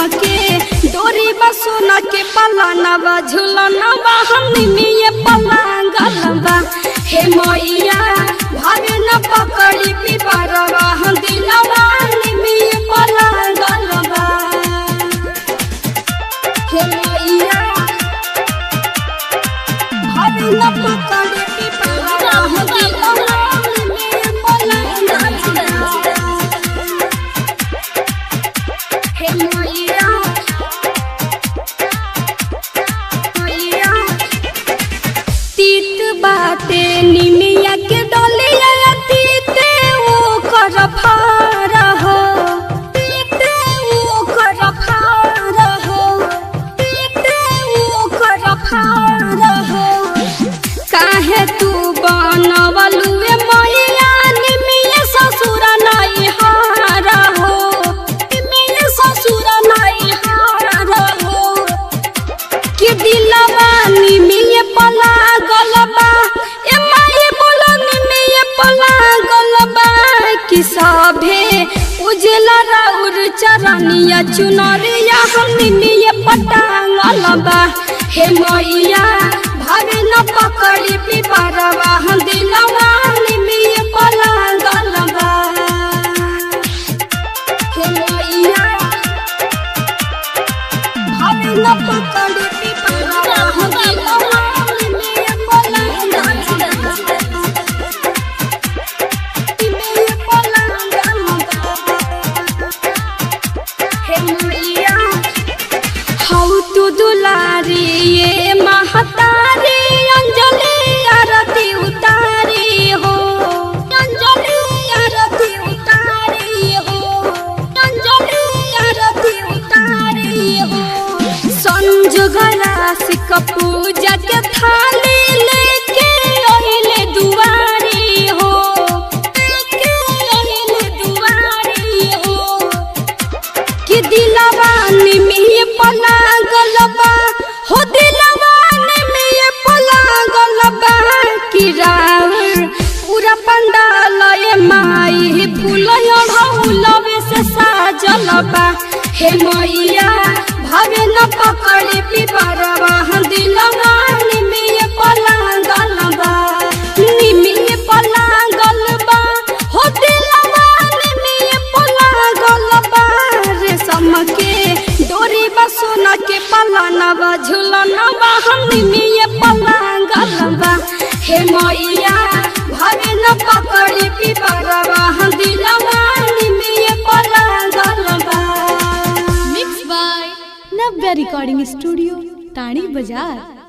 के डोरी बसोना के पलानवा झुलनवा हमनी में ये पलांगलवा हे मैया भावे न पकड़ी पिपरवा हम दिलवा में ये पलांगलवा हे मैया भावे न पकड़ी पिपरवा हम दिलवा में ये पलांगलवा हे मैया तीत बाते निमिया के डोलिया तीते वो कर फार हो तीते वो कर फार हो तीते वो कर फार हो काहे तू बनवलुए मैया निमिया ससुर नहीं हार हो निमिया ससुर नहीं हार हो कि दिलवा निमिया पला गलबा ए माई बोलो निमिया पला गलबा कि सभे उजला राउर चरनिया चुनरिया हम निमिया पटांगलबा हे मैया भावे न पकड़ी पिपरवा हम दिलवा निमिया पला गलबा हे मैया भावे न पकड़ी पिपरवा हम दिलवा निमिया पला गलबा निमिया पला गलबा हे मैया हौ तू दुलारी ये महतारी अंजलि आरती उतारी हो अंजलि आरती उतारी हो अंजलि आरती उतारी हो संजुगरा सिक पूजा के थाली लेके ओहिले दुआरी हो लेके ओहिले दुआरी हो कि दिलवा निमिया पला गलबा हो दिलवा निमिया पला गलबा कि राउर पूरा पंडाल ये माई फूलया ढौलवे से साजलबा हे मैया भावे न पकड़ी पिपरवा हम दिलवा निमिया पला गलबा निमिया पला गलबा हो दिलवा निमिया पला गलबा रेशम के डोरी बसोना के पलानवा झुलनवा हम निमिया पला गलबा हे मैया भावे न पकड़ी पिपरवा हम दिलवा निमिया पला गलबा। Mix by Navya recording studio टाणी बाजार।